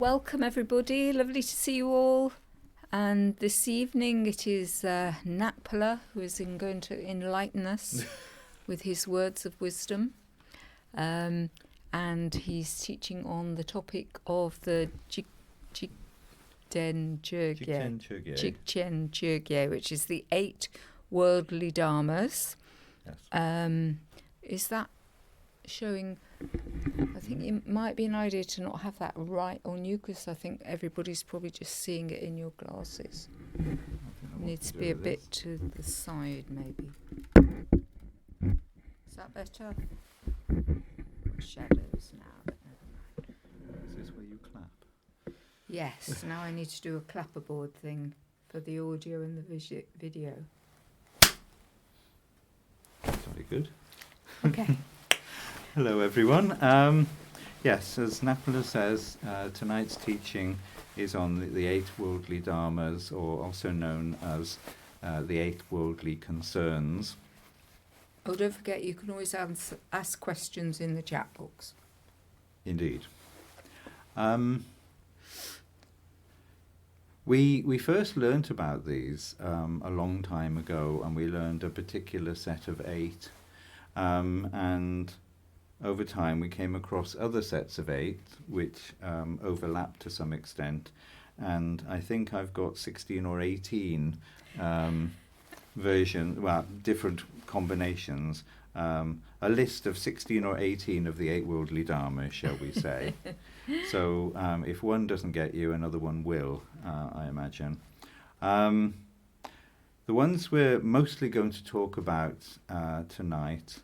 Welcome everybody, lovely to see you all. And this evening it is Ngakpa who is going to enlighten us with his words of wisdom. And he's teaching on the topic of the Jigten Chögye, which is the 8 Worldly Dharmas. Yes. Is that showing? I think it might be an idea to not have that right on you, because I think everybody's probably just seeing it in your glasses. Needs to be a bit to the side, maybe. Is that better? Shadows now, but never mind. Is this where you clap? Yes, now I need to do a clapperboard thing for the audio and the video. That's very good. Okay. Hello everyone. Yes, as Ngakpa says, tonight's teaching is on the 8 Worldly Dharmas, or also known as the 8 Worldly Concerns. Oh, don't forget, you can always ask questions in the chat box. Indeed. We first learnt about these a long time ago, and we learned a particular set of 8. And over time we came across other sets of 8 which overlap to some extent, and I think I've got 16 or 18 different combinations, a list of 16 or 18 of the 8 Worldly Dharmas, shall we say. So if one doesn't get you, another one will, I imagine. The ones we're mostly going to talk about tonight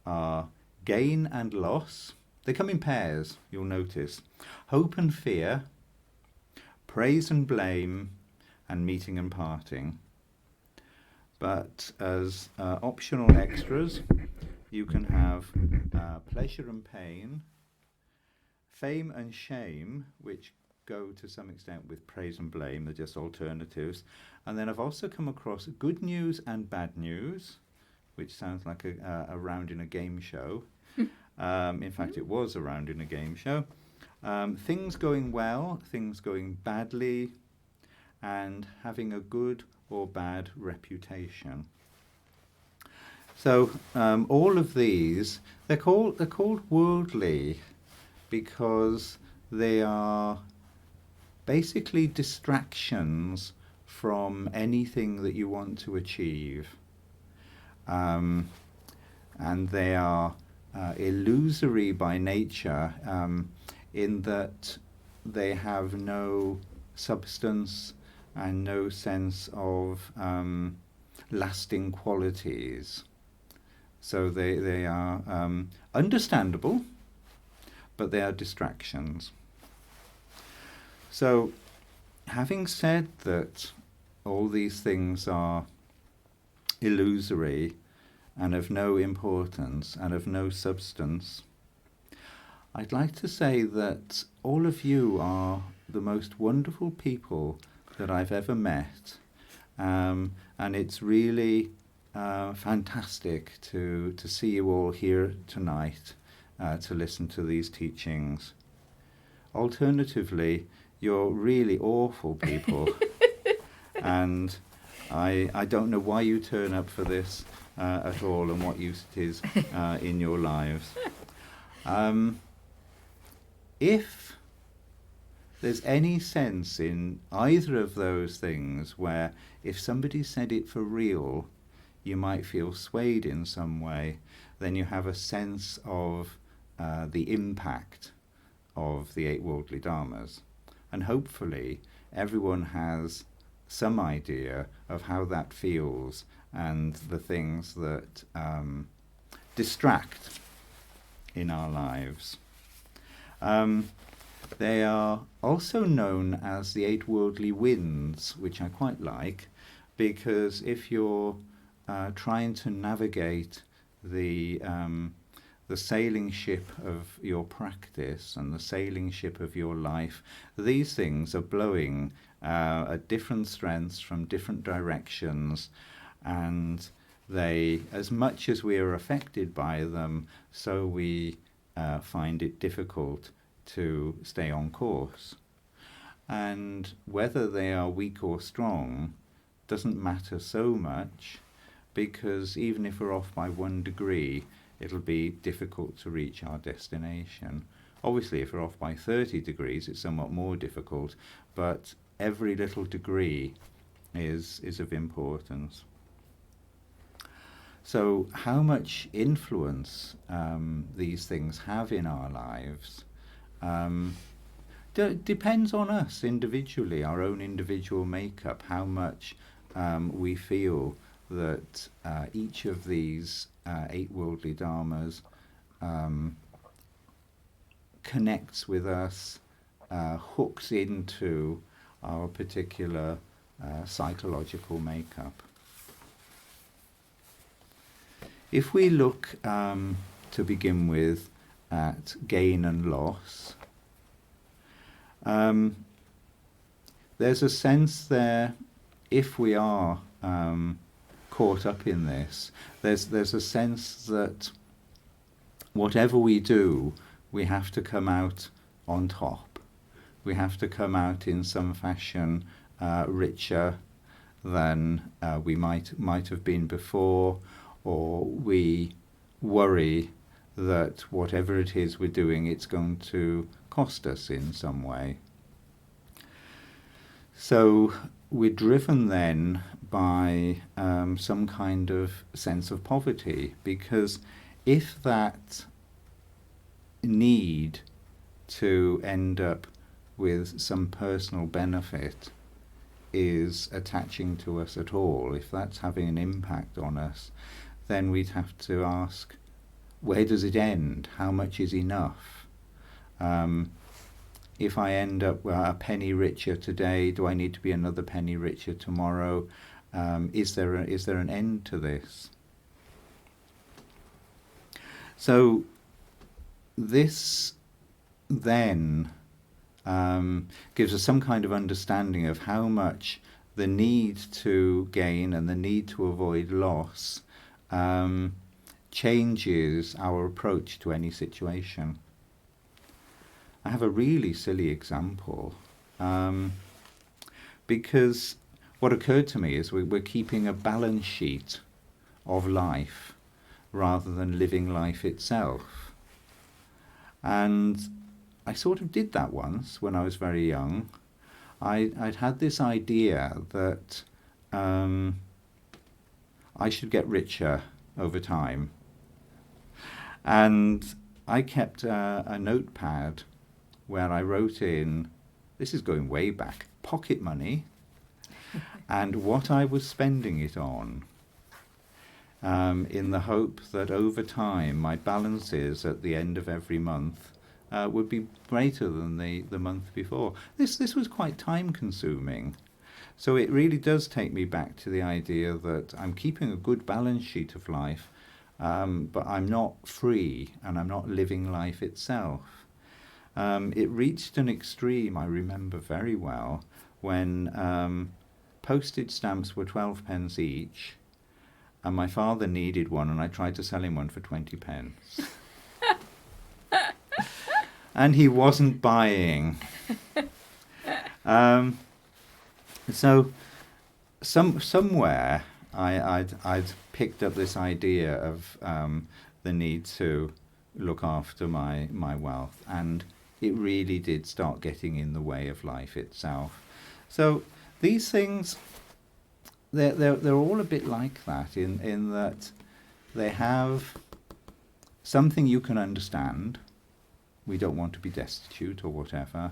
are gain and loss. They come in pairs, you'll notice. Hope and fear, praise and blame, and meeting and parting. But as optional extras, you can have pleasure and pain, fame and shame, which go to some extent with praise and blame. They're just alternatives. And then I've also come across good news and bad news, which sounds like a round in a game show. In fact, it was a round in a game show. Things going well, things going badly, and having a good or bad reputation. So all of these, they're called worldly because they are basically distractions from anything that you want to achieve. And they are illusory by nature, in that they have no substance and no sense of lasting qualities. So they are understandable, but they are distractions. So, having said that all these things are illusory and of no importance and of no substance, I'd like to say that all of you are the most wonderful people that I've ever met, and it's really fantastic to see you all here tonight to listen to these teachings. Alternatively, you're really awful people, and I don't know why you turn up for this at all, and what use it is in your lives. If there's any sense in either of those things where if somebody said it for real, you might feel swayed in some way, then you have a sense of the impact of the 8 Worldly Dharmas. And hopefully everyone has some idea of how that feels and the things that distract in our lives. They are also known as the 8 Worldly Winds, which I quite like, because if you're trying to navigate the sailing ship of your practice and the sailing ship of your life, these things are blowing at different strengths from different directions, and they, as much as we are affected by them, so we find it difficult to stay on course. And whether they are weak or strong doesn't matter so much, because even if we're off by 1 degree, it'll be difficult to reach our destination. Obviously, if we're off by 30 degrees, it's somewhat more difficult, but every little degree is of importance. So how much influence these things have in our lives depends on us individually, our own individual makeup, how much we feel that each of these 8 worldly dharmas connects with us, hooks into our particular psychological makeup. If we look to begin with at gain and loss, there's a sense there, if we are caught up in this, there's a sense that whatever we do, we have to come out on top. We have to come out in some fashion richer than we might have been before, or we worry that whatever it is we're doing, it's going to cost us in some way. So we're driven then by some kind of sense of poverty, because if that need to end up with some personal benefit is attaching to us at all, if that's having an impact on us, then we'd have to ask, where does it end? How much is enough? If I end up a penny richer today, do I need to be another penny richer tomorrow? Is there an end to this? So this then gives us some kind of understanding of how much the need to gain and the need to avoid loss changes our approach to any situation. I have a really silly example, because what occurred to me is we're keeping a balance sheet of life rather than living life itself. And I sort of did that once when I was very young. I'd had this idea that I should get richer over time. And I kept a notepad where I wrote in, this is going way back, pocket money, and what I was spending it on, in the hope that over time my balances at the end of every month would be greater than the month before. This was quite time consuming. So it really does take me back to the idea that I'm keeping a good balance sheet of life, but I'm not free and I'm not living life itself. It reached an extreme, I remember very well, when postage stamps were 12 pence each, and my father needed one, and I tried to sell him one for 20 pence. And he wasn't buying. So somewhere I'd picked up this idea of the need to look after my wealth, and it really did start getting in the way of life itself. So these things, they're all a bit like that in that they have something you can understand. We don't want to be destitute or whatever,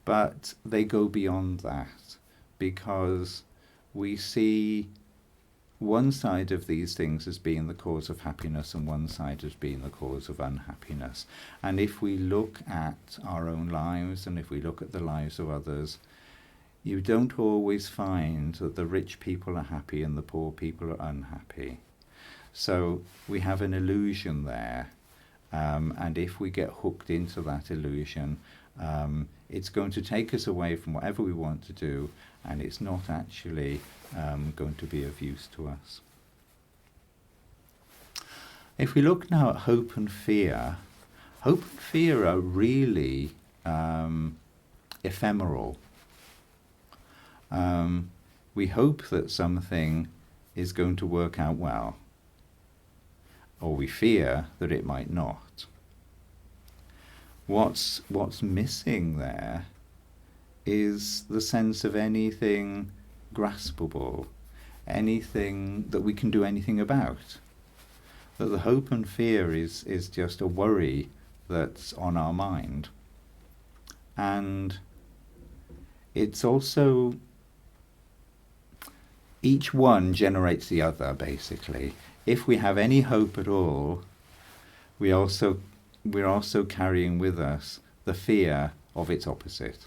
but they go beyond that, because we see one side of these things as being the cause of happiness and one side as being the cause of unhappiness. And if we look at our own lives and if we look at the lives of others, you don't always find that the rich people are happy and the poor people are unhappy. So we have an illusion there, and if we get hooked into that illusion, it's going to take us away from whatever we want to do, and it's not actually going to be of use to us. If we look now at hope and fear are really ephemeral We hope that something is going to work out well, or we fear that it might not. What's missing there is the sense of anything graspable, anything that we can do anything about. That the hope and fear is just a worry that's on our mind. And it's also, each one generates the other, basically. If we have any hope at all, we're also carrying with us the fear of its opposite.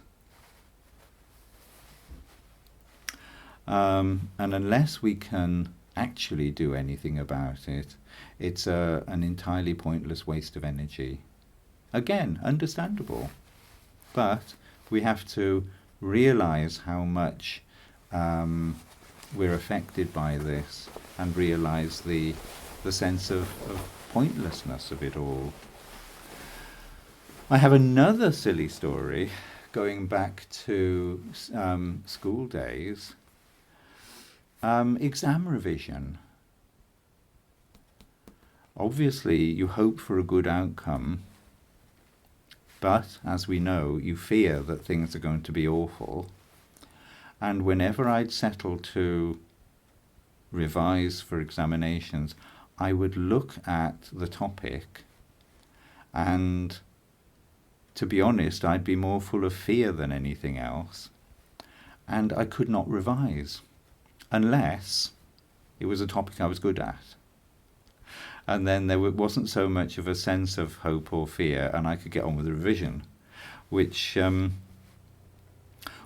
And unless we can actually do anything about it, it's an entirely pointless waste of energy. Again, understandable. But we have to realize how much we're affected by this, and realize the sense of pointlessness of it all. I have another silly story going back to school days. Exam revision. Obviously, you hope for a good outcome, but as we know, you fear that things are going to be awful. And whenever I'd settle to revise for examinations, I would look at the topic, and to be honest, I'd be more full of fear than anything else, and I could not revise unless it was a topic I was good at. And then there wasn't so much of a sense of hope or fear, and I could get on with the revision, which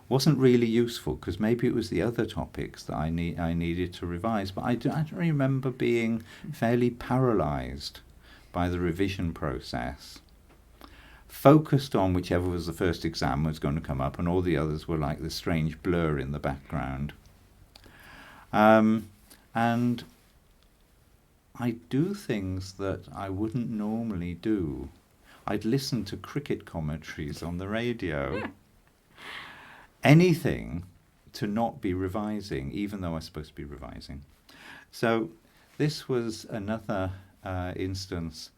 wasn't really useful, because maybe it was the other topics that I needed to revise. But I remember being fairly paralysed by the revision process, focused on whichever was the first exam was going to come up, and all the others were like this strange blur in the background. And I'd do things that I wouldn't normally do. I'd listen to cricket commentaries on the radio. Anything to not be revising, even though I was supposed to be revising. So this was another instance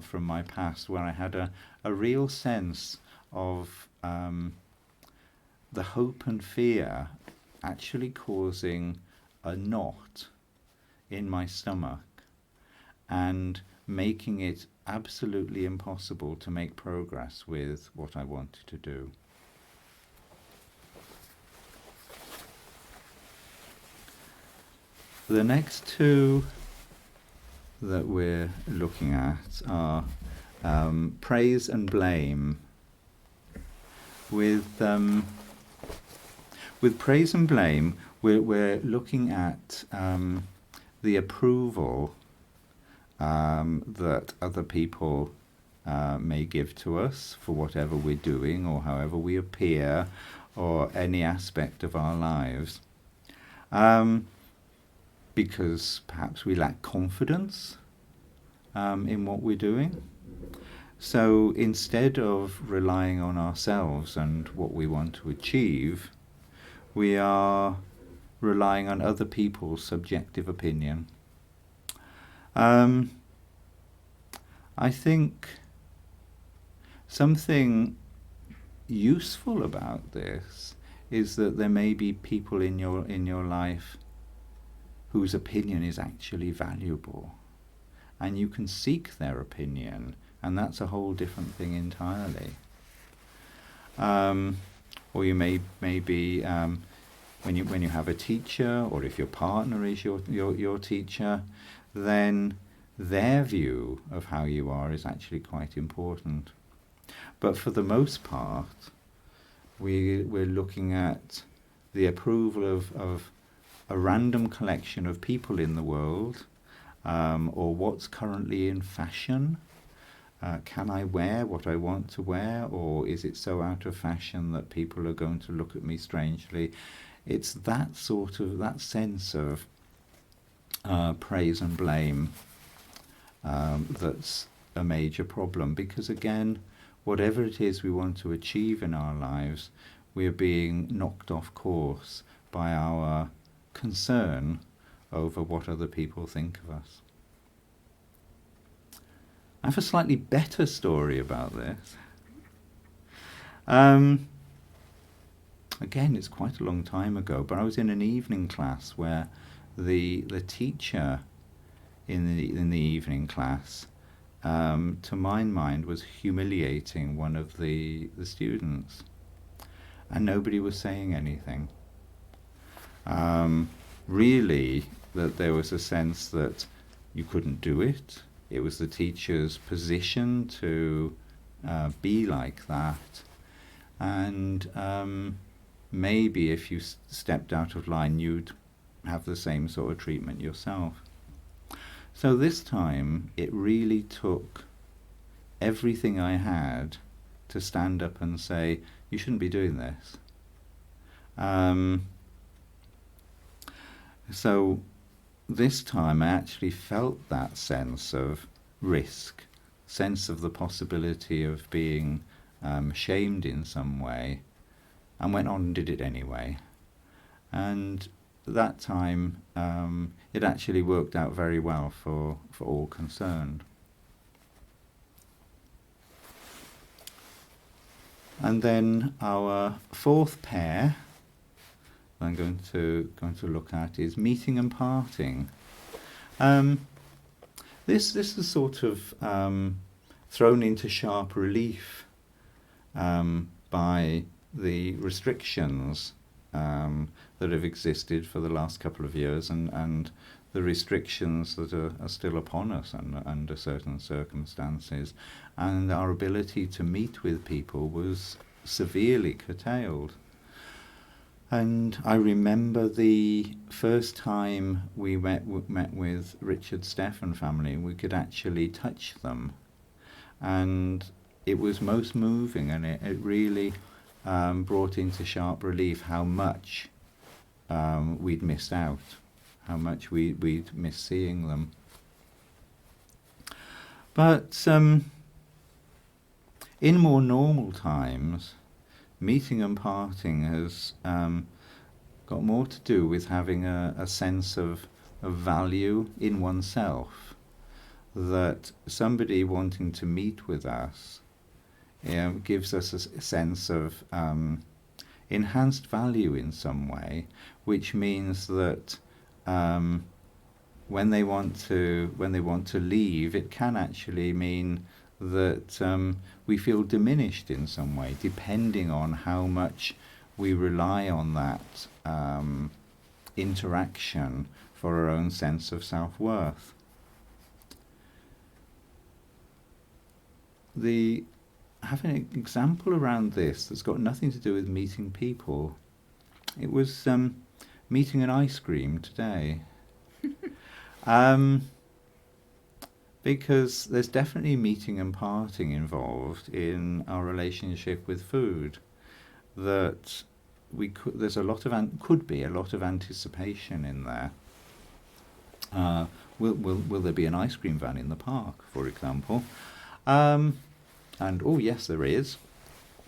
from my past where I had a real sense of the hope and fear actually causing a knot in my stomach and making it absolutely impossible to make progress with what I wanted to do. The next two that we're looking at are praise and blame. With praise and blame, we're looking at the approval that other people may give to us for whatever we're doing or however we appear or any aspect of our lives. Because perhaps we lack confidence in what we're doing. So instead of relying on ourselves and what we want to achieve, we are relying on other people's subjective opinion. I think something useful about this is that there may be people in your life whose opinion is actually valuable, and you can seek their opinion, and that's a whole different thing entirely. Or you may be when you have a teacher, or if your partner is your teacher, then their view of how you are is actually quite important. But for the most part, we're looking at the approval of a random collection of people in the world, or what's currently in fashion. Can I wear what I want to wear, or is it so out of fashion that people are going to look at me strangely? It's that sense of praise and blame that's a major problem, because again, whatever it is we want to achieve in our lives, we are being knocked off course by our concern over what other people think of us. I have a slightly better story about this. Again, it's quite a long time ago, but I was in an evening class where the teacher in the evening class, to my mind, was humiliating one of the students, and nobody was saying anything. Really, that there was a sense that you couldn't do it. It was the teacher's position to be like that, and maybe if you stepped out of line, you'd have the same sort of treatment yourself. So this time, it really took everything I had to stand up and say, you shouldn't be doing this. So this time I actually felt that sense of risk, sense of the possibility of being shamed in some way, and went on and did it anyway. And that time it actually worked out very well for all concerned. And then our fourth pair I'm going to look at is meeting and parting. This is sort of thrown into sharp relief by the restrictions that have existed for the last couple of years, and the restrictions that are still upon us under certain circumstances, and our ability to meet with people was severely curtailed. And I remember the first time we met with Richard's Stephen family, we could actually touch them, and it was most moving, and it really brought into sharp relief how much we'd missed out, how much we'd missed seeing them. But in more normal times, meeting and parting has got more to do with having a sense of value in oneself, that somebody wanting to meet with us gives us a sense of enhanced value in some way, which means that when they want to leave, it can actually mean that we feel diminished in some way, depending on how much we rely on that interaction for our own sense of self-worth. I have an example around this that's got nothing to do with meeting people. It was meeting an ice cream today. Because there's definitely meeting and parting involved in our relationship with food. That there's a lot of could be a lot of anticipation in there. Will there be an ice cream van in the park, for example? And oh yes, there is.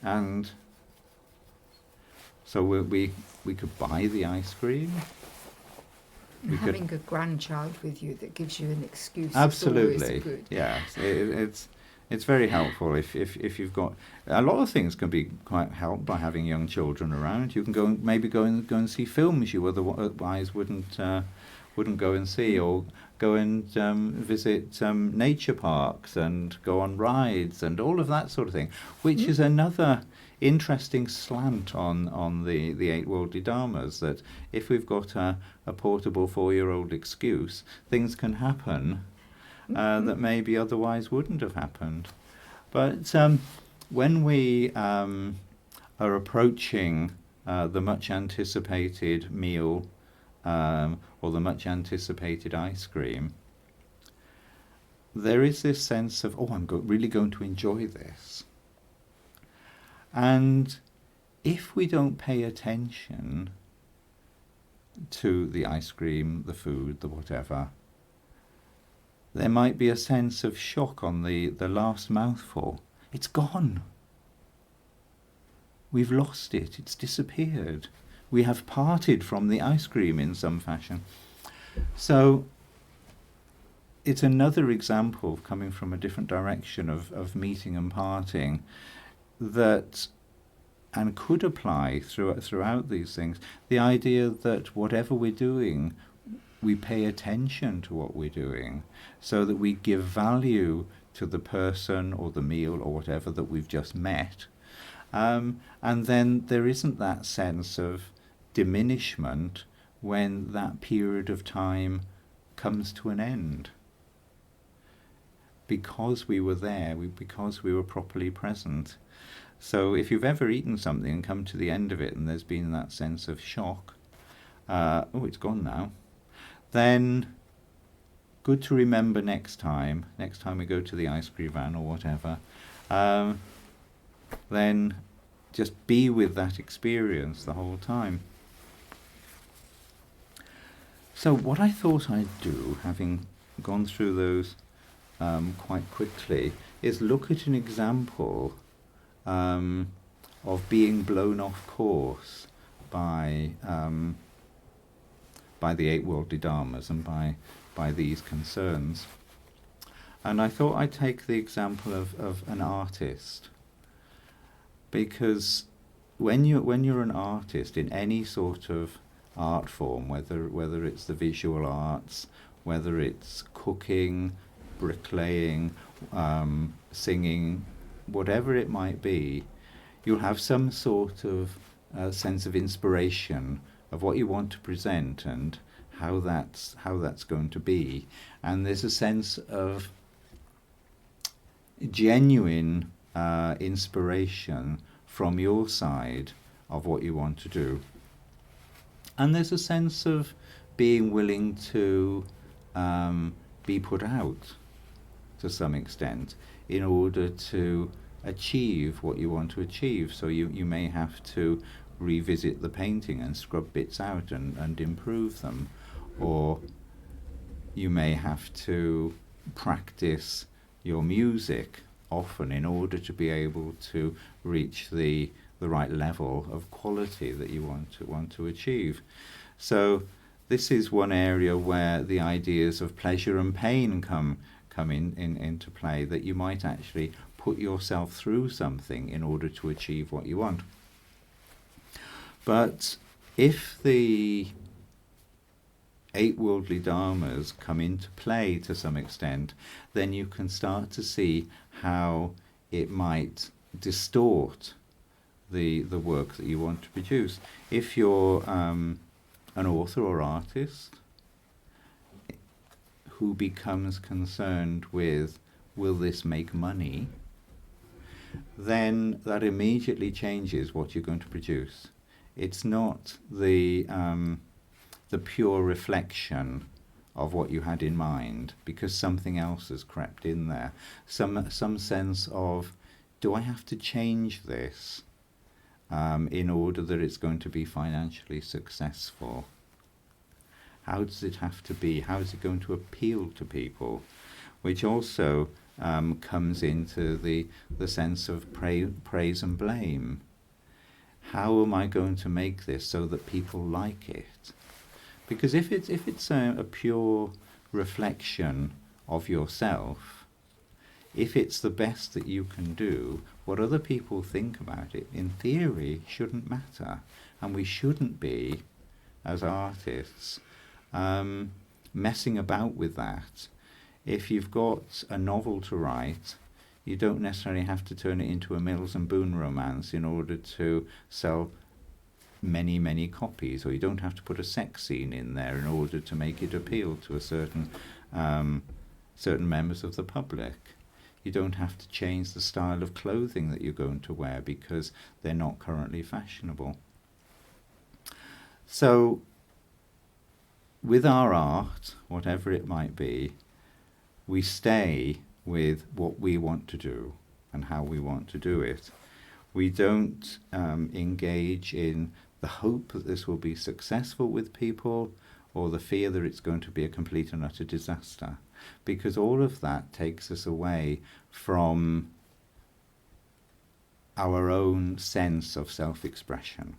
And so we could buy the ice cream. Having a grandchild with you that gives you an excuse. Absolutely, is good. Yes, it's very helpful if you've got a lot of things can be quite helped by having young children around. You can go and see films you otherwise wouldn't go and see, or go and visit nature parks and go on rides and all of that sort of thing, which is another interesting slant on the Eight Worldly Dharmas, that if we've got a portable 4-year-old excuse, things can happen that maybe otherwise wouldn't have happened. But when we are approaching the much anticipated meal or the much anticipated ice cream, there is this sense of, I'm really going to enjoy this. And if we don't pay attention to the ice cream, the food, the whatever, there might be a sense of shock on the last mouthful. It's gone. we've lost it. It's disappeared. We have parted from the ice cream in some fashion. So it's another example of coming from a different direction of meeting and parting that, and could apply throughout these things, the idea that whatever we're doing, we pay attention to what we're doing so that we give value to the person or the meal or whatever that we've just met. And then there isn't that sense of diminishment when that period of time comes to an end. Because we were there, because we were properly present. So if you've ever eaten something and come to the end of it and there's been that sense of shock, oh, it's gone now, then good to remember next time we go to the ice cream van or whatever, then just be with that experience the whole time. So what I thought I'd do, having gone through those quite quickly, is look at an example of being blown off course by the Eight Worldly Dharmas and by these concerns. And I thought I'd take the example of an artist, because when you're an artist in any sort of art form, whether it's the visual arts, whether it's cooking, bricklaying, singing, whatever it might be, you'll have some sort of sense of inspiration of what you want to present and how that's going to be, and there's a sense of genuine inspiration from your side of what you want to do, and there's a sense of being willing to be put out to some extent in order to achieve what you want to achieve. So you may have to revisit the painting and scrub bits out and improve them, or you may have to practice your music often in order to be able to reach the right level of quality that you want to achieve. So this is one area where the ideas of pleasure and pain come into play, that you might actually put yourself through something in order to achieve what you want. But if the Eight Worldly Dharmas come into play to some extent, then you can start to see how it might distort the work that you want to produce. If you're an author or artist who becomes concerned with, will this make money, then that immediately changes what you're going to produce. It's not the pure reflection of what you had in mind, because something else has crept in there. Some sense of, do I have to change this in order that it's going to be financially successful? How does it have to be? How is it going to appeal to people? Which also comes into the sense of praise and blame. How am I going to make this so that people like it? Because if it's a pure reflection of yourself, if it's the best that you can do, what other people think about it, in theory, shouldn't matter. And we shouldn't be, as artists, messing about with that. If you've got a novel to write, you don't necessarily have to turn it into a Mills and Boon romance in order to sell many, many copies, or you don't have to put a sex scene in there in order to make it appeal to a certain members of the public. You don't have to change the style of clothing that you're going to wear because they're not currently fashionable. So with our art, whatever it might be, we stay with what we want to do and how we want to do it. We don't engage in the hope that this will be successful with people, or the fear that it's going to be a complete and utter disaster, because all of that takes us away from our own sense of self-expression.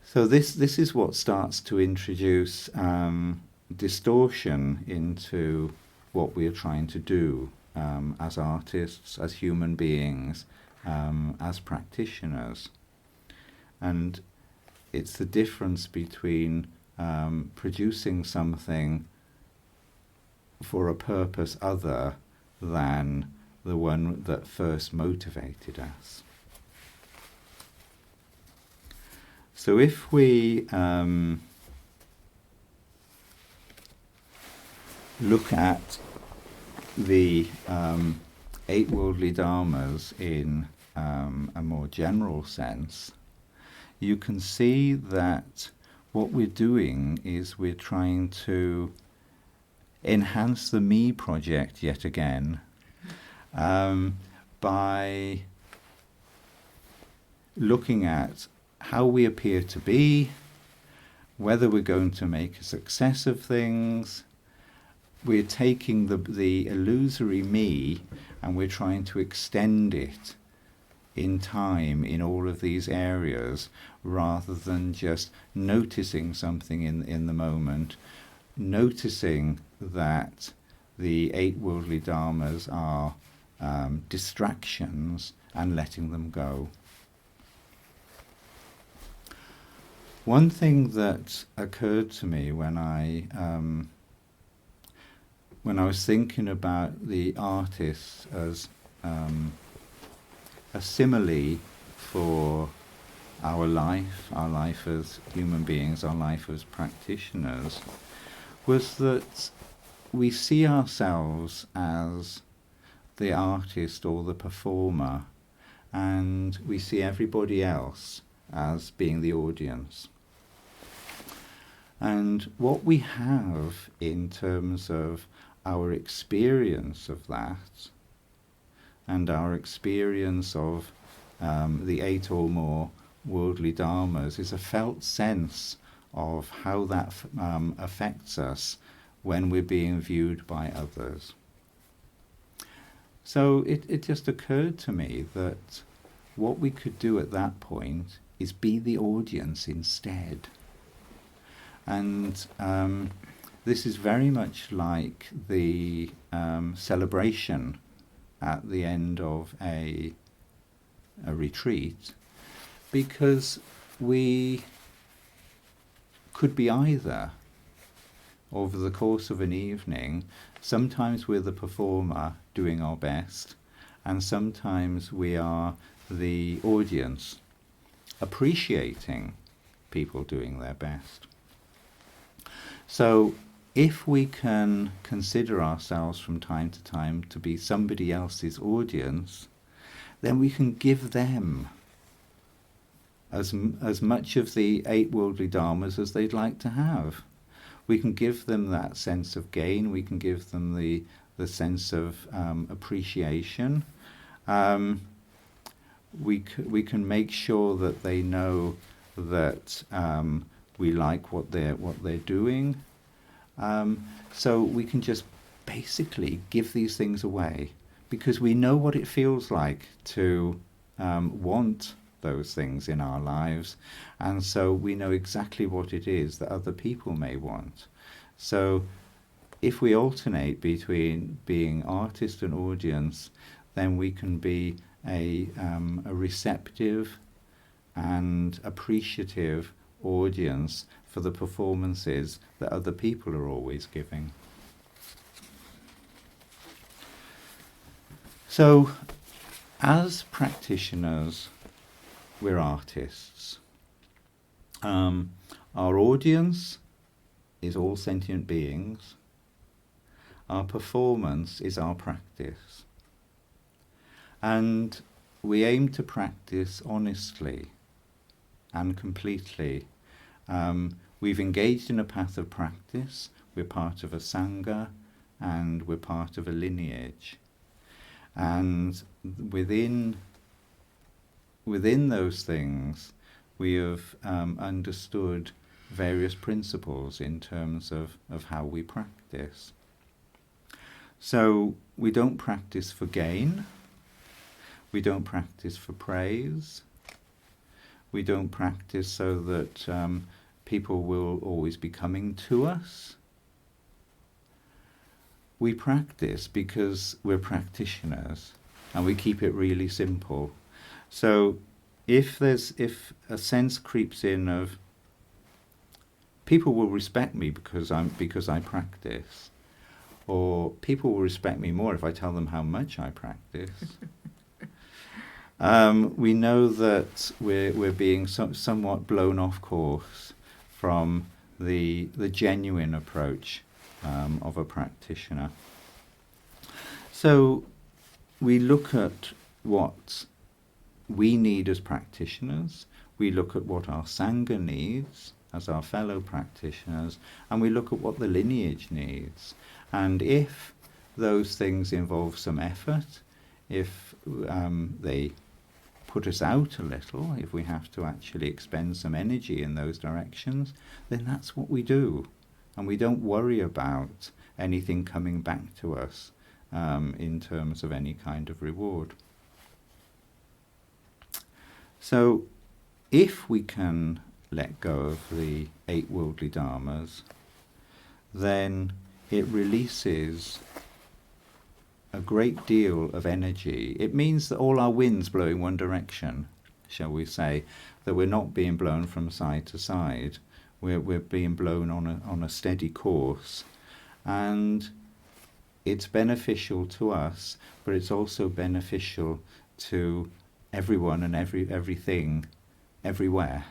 So this is what starts to introduce distortion into what we are trying to do as artists, as human beings, as practitioners. And it's the difference between producing something for a purpose other than the one that first motivated us. So if we look at the Eight Worldly Dharmas in a more general sense, you can see that what we're doing is we're trying to enhance the me project yet again by looking at how we appear to be, whether we're going to make a success of things. We're taking the illusory me and we're trying to extend it in time in all of these areas, rather than just noticing something in the moment, noticing that the Eight Worldly Dharmas are distractions and letting them go. One thing that occurred to me when I was thinking about the artists as a simile for our life as human beings, our life as practitioners, was that we see ourselves as the artist or the performer, and we see everybody else as being the audience. And what we have in terms of our experience of that, and our experience of the 8 or more worldly dharmas, is a felt sense of how that affects us when we're being viewed by others. So it just occurred to me that what we could do at that point is be the audience instead. And this is very much like the celebration at the end of a retreat, because we could be either over the course of an evening. Sometimes we're the performer doing our best, and sometimes we are the audience appreciating people doing their best. So if we can consider ourselves from time to time to be somebody else's audience, then we can give them as much of the 8 worldly dharmas as they'd like to have. We can give them that sense of gain, we can give them the sense of appreciation. We can make sure that they know that we like what they're doing. So we can just basically give these things away, because we know what it feels like to want those things in our lives, and so we know exactly what it is that other people may want. So if we alternate between being artist and audience, then we can be a receptive and appreciative audience for the performances that other people are always giving. So, as practitioners, we're artists. Our audience is all sentient beings. Our performance is our practice. And we aim to practice honestly and completely. We've engaged in a path of practice. We're part of a sangha, and we're part of a lineage. And within those things, we have understood various principles in terms of how we practice. So we don't practice for gain. We don't practice for praise. We don't practice so that people will always be coming to us. We practice because we're practitioners, and we keep it really simple. So if a sense creeps in of people will respect me because I practice, or people will respect me more if I tell them how much I practice, we know that we're being somewhat blown off course from the genuine approach of a practitioner. So we look at what we need as practitioners, we look at what our Sangha needs as our fellow practitioners, and we look at what the lineage needs. And if those things involve some effort, if they put us out a little, if we have to actually expend some energy in those directions, then that's what we do. And we don't worry about anything coming back to us in terms of any kind of reward. So if we can let go of the Eight Worldly Dharmas, then it releases a great deal of energy. It means that all our winds blow in one direction, shall we say, that we're not being blown from side to side. We're being blown on a steady course. And it's beneficial to us, but it's also beneficial to everyone and everything, everywhere.